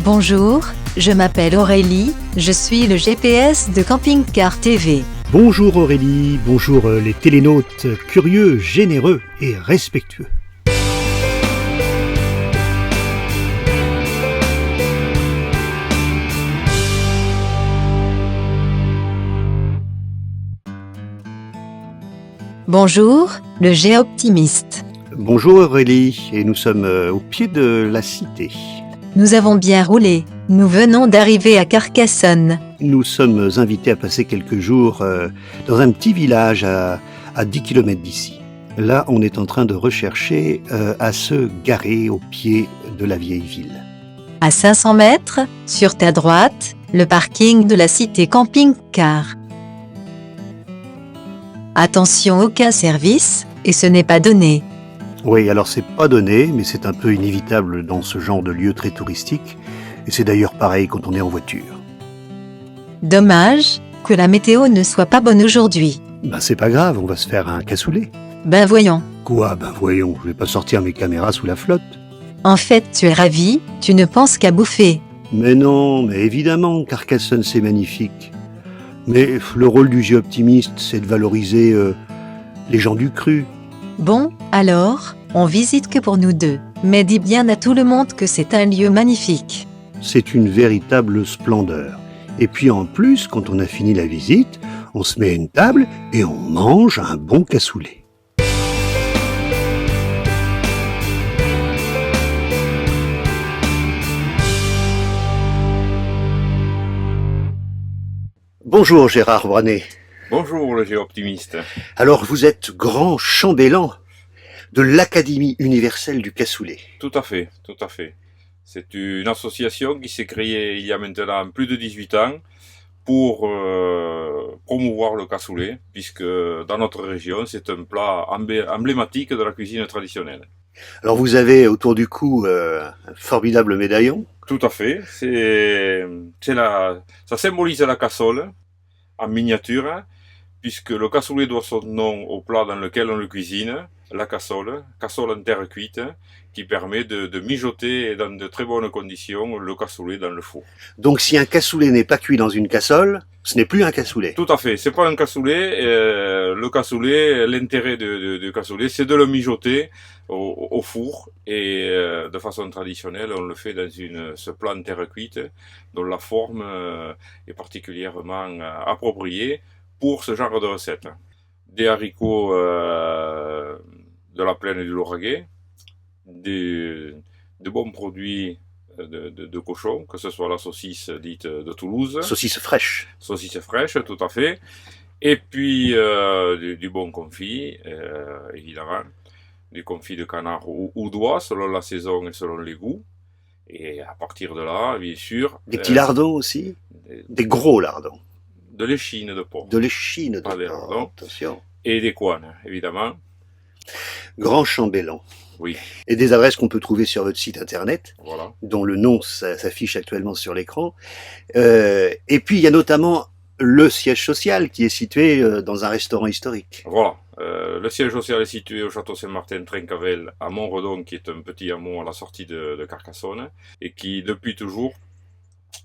Bonjour, je m'appelle Aurélie, je suis le GPS de Camping Car TV. Bonjour Aurélie, bonjour les télénautes curieux, généreux et respectueux. Bonjour, le Géoptimiste. Bonjour Aurélie, et nous sommes au pied de la cité. Nous avons bien roulé, nous venons d'arriver à Carcassonne. Nous sommes invités à passer quelques jours dans un petit village à 10 km d'ici. Là, on est en train de rechercher à se garer au pied de la vieille ville. À 500 mètres, sur ta droite, le parking de la cité Camping Car. Attention, aucun service, et ce n'est pas donné. Oui, alors c'est pas donné, mais c'est un peu inévitable dans ce genre de lieu très touristique, et c'est d'ailleurs pareil quand on est en voiture. Dommage que la météo ne soit pas bonne aujourd'hui. C'est pas grave, on va se faire un cassoulet. Ben voyons. Quoi? Voyons, je vais pas sortir mes caméras sous la flotte. En fait, tu es ravi, tu ne penses qu'à bouffer. Mais non, mais évidemment, Carcassonne c'est magnifique. Mais le rôle du géoptimiste, c'est de valoriser les gens du cru. Bon, alors, on visite que pour nous deux. Mais dis bien à tout le monde que c'est un lieu magnifique. C'est une véritable splendeur. Et puis en plus, quand on a fini la visite, on se met à une table et on mange un bon cassoulet. Bonjour Gérard Branet. Bonjour le Géoptimiste. Alors vous êtes grand chambellan de l'Académie universelle du cassoulet. Tout à fait, tout à fait. C'est une association qui s'est créée il y a maintenant plus de 18 ans pour promouvoir le cassoulet, puisque dans notre région, c'est un plat emblématique de la cuisine traditionnelle. Alors vous avez autour du cou un formidable médaillon. Tout à fait. Ça symbolise la cassole en miniature, puisque le cassoulet doit son nom au plat dans lequel on le cuisine, la cassole en terre cuite, qui permet de mijoter dans de très bonnes conditions le cassoulet dans le four. Donc si un cassoulet n'est pas cuit dans une cassole, ce n'est plus un cassoulet. Tout à fait, c'est pas un cassoulet. Le cassoulet, l'intérêt du cassoulet, c'est de le mijoter au four, et de façon traditionnelle, on le fait dans ce plat en terre cuite, dont la forme est particulièrement appropriée pour ce genre de recette. Des haricots de la plaine du Lauragais, de bons produits de cochon, que ce soit la saucisse dite de Toulouse. Saucisse fraîche. Saucisse fraîche, tout à fait. Et puis du bon confit, évidemment. Du confit de canard ou d'oie, selon la saison et selon les goûts. Et à partir de là, bien sûr... Des petits lardons aussi. Des gros lardons. De l'échine de porc. De l'échine de Pas des porc, lardons. attention. Et des couennes, évidemment. Grand chambellan. Oui, Et des adresses qu'on peut trouver sur votre site internet, voilà. dont le nom s'affiche actuellement sur l'écran. Et puis il y a notamment le siège social qui est situé dans un restaurant historique. Voilà. Le siège social est situé au château Saint-Martin-Trincavel, à Montredon, qui est un petit hameau à la sortie de Carcassonne, et qui, depuis toujours,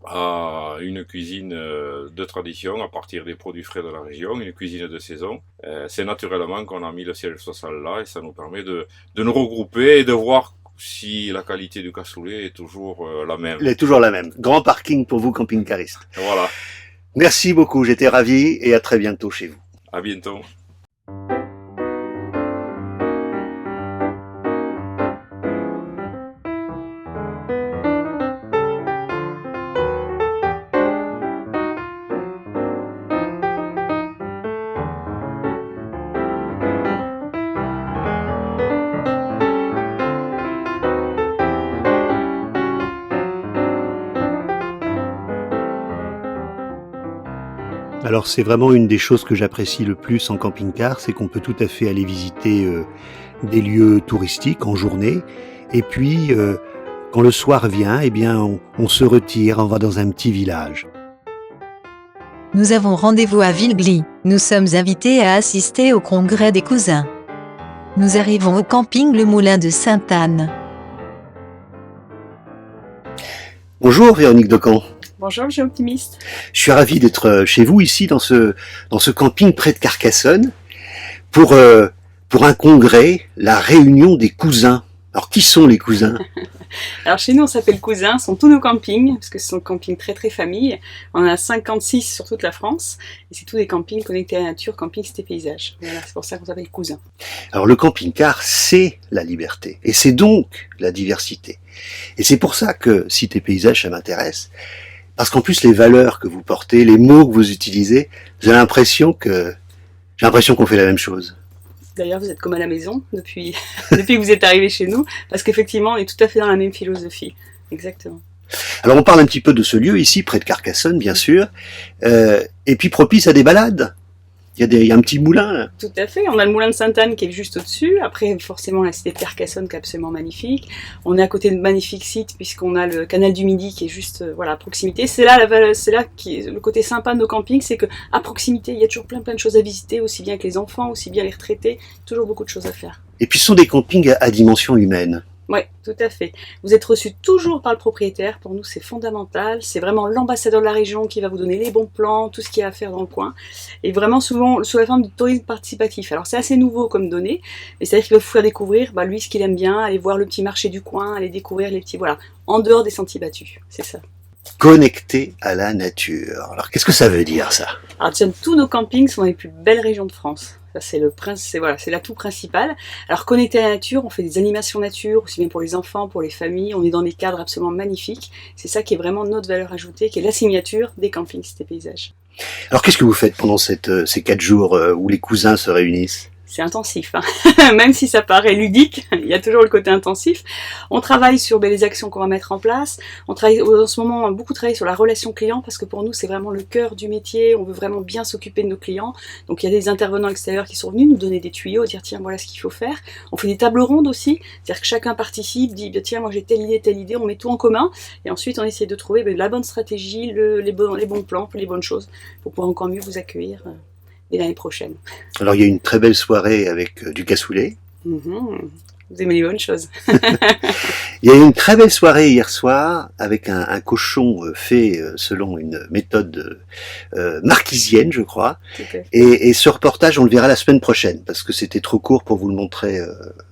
a une cuisine de tradition à partir des produits frais de la région, une cuisine de saison. C'est naturellement qu'on a mis le siège social là, et ça nous permet de nous regrouper et de voir si la qualité du cassoulet est toujours la même. Elle est toujours la même. Grand parking pour vous, camping-caristes. Voilà. Merci beaucoup, j'étais ravi et à très bientôt chez vous. À bientôt. Alors c'est vraiment une des choses que j'apprécie le plus en camping-car, c'est qu'on peut tout à fait aller visiter des lieux touristiques en journée, et puis quand le soir vient, eh bien on se retire, on va dans un petit village. Nous avons rendez-vous à Villegly. Nous sommes invités à assister au congrès des cousins. Nous arrivons au camping Le Moulin de Sainte-Anne. Bonjour Véronique Decamp. Bonjour, j'ai optimiste. Je suis ravi d'être chez vous ici dans ce camping près de Carcassonne pour un congrès, la réunion des cousins. Alors qui sont les cousins? Alors chez nous on s'appelle Cousins, ce sont tous nos campings, parce que ce sont des campings très famille. On en a 56 sur toute la France, et c'est tous des campings connectés à la nature, camping cité paysage. Voilà, c'est pour ça qu'on s'appelle Cousins. Alors le camping-car, c'est la liberté, et c'est donc la diversité. Et c'est pour ça que cité paysage, ça m'intéresse. Parce qu'en plus les valeurs que vous portez, les mots que vous utilisez, j'ai l'impression qu'on fait la même chose. D'ailleurs, vous êtes comme à la maison depuis que vous êtes arrivé chez nous, parce qu'effectivement, on est tout à fait dans la même philosophie. Exactement. Alors on parle un petit peu de ce lieu ici, près de Carcassonne, bien sûr, et puis propice à des balades. Il y a un petit moulin là. Tout à fait. On a le moulin de Sainte-Anne qui est juste au-dessus. Après, forcément, la cité de Carcassonne qui est absolument magnifique. On est à côté de magnifiques sites puisqu'on a le canal du Midi qui est juste voilà, à proximité. C'est là qui est le côté sympa de nos campings, c'est que à proximité, il y a toujours plein de choses à visiter, aussi bien que les enfants, aussi bien les retraités. Toujours beaucoup de choses à faire. Et puis ce sont des campings à dimension humaine. Oui, tout à fait. Vous êtes reçu toujours par le propriétaire. Pour nous, c'est fondamental. C'est vraiment l'ambassadeur de la région qui va vous donner les bons plans, tout ce qu'il y a à faire dans le coin. Et vraiment souvent sous la forme de tourisme participatif. Alors c'est assez nouveau comme données, mais c'est-à-dire qu'il va vous faire découvrir lui ce qu'il aime bien, aller voir le petit marché du coin, aller découvrir les petits, voilà, en dehors des sentiers battus. C'est ça. Connecté à la nature. Alors qu'est-ce que ça veut dire ça? Alors tiens, tous nos campings sont dans les plus belles régions de France. Ça c'est l'atout principal. Alors connecté à la nature, on fait des animations nature, aussi bien pour les enfants, pour les familles. On est dans des cadres absolument magnifiques. C'est ça qui est vraiment notre valeur ajoutée, qui est la signature des campings cité paysage. Alors qu'est-ce que vous faites pendant ces 4 jours où les cousins se réunissent? C'est intensif, hein. Même si ça paraît ludique, il y a toujours le côté intensif. On travaille sur les actions qu'on va mettre en place. On travaille en ce moment beaucoup travaillé sur la relation client parce que pour nous c'est vraiment le cœur du métier. On veut vraiment bien s'occuper de nos clients. Donc il y a des intervenants extérieurs qui sont venus nous donner des tuyaux, dire tiens voilà ce qu'il faut faire. On fait des tables rondes aussi, c'est-à-dire que chacun participe, dit tiens moi j'ai telle idée, on met tout en commun et ensuite on essaie de trouver la bonne stratégie, les bons plans, les bonnes choses pour pouvoir encore mieux vous accueillir. Et l'année prochaine. Alors il y a une très belle soirée avec du cassoulet. Vous aimez les bonnes choses. Il y a eu une très belle soirée hier soir avec un cochon fait selon une méthode marquisienne, je crois. Et ce reportage, on le verra la semaine prochaine parce que c'était trop court pour vous le montrer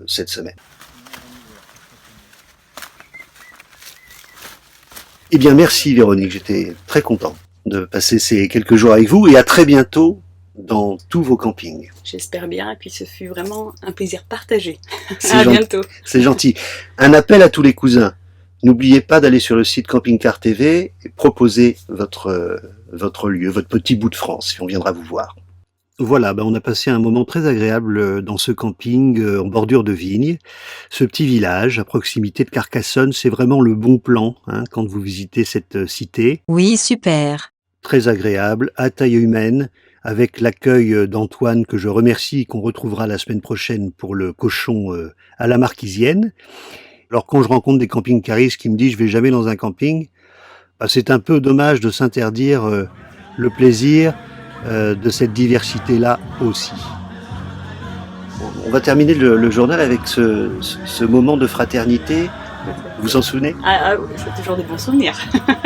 cette semaine. Eh bien merci Véronique, j'étais très content de passer ces quelques jours avec vous et à très bientôt dans tous vos campings. J'espère bien, et puis ce fut vraiment un plaisir partagé. C'est à gentil. bientôt. C'est gentil. Un appel à tous les cousins. N'oubliez pas d'aller sur le site Camping Car TV et proposer votre lieu, votre petit bout de France, et on viendra vous voir. Voilà, on a passé un moment très agréable dans ce camping en bordure de vigne. Ce petit village à proximité de Carcassonne, c'est vraiment le bon plan quand vous visitez cette cité. Oui, super. Très agréable, à taille humaine, avec l'accueil d'Antoine que je remercie et qu'on retrouvera la semaine prochaine pour le cochon à la marquisienne. Alors quand je rencontre des camping-caristes qui me disent je vais jamais dans un camping, c'est un peu dommage de s'interdire le plaisir de cette diversité-là aussi. On va terminer le journal avec ce moment de fraternité. Vous vous en souvenez? Oui, c'est toujours des bons souvenirs.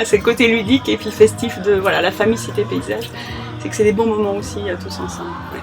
C'est le côté ludique et puis festif de la famille cité paysage. C'est que c'est des bons moments aussi tous ensemble. Ouais.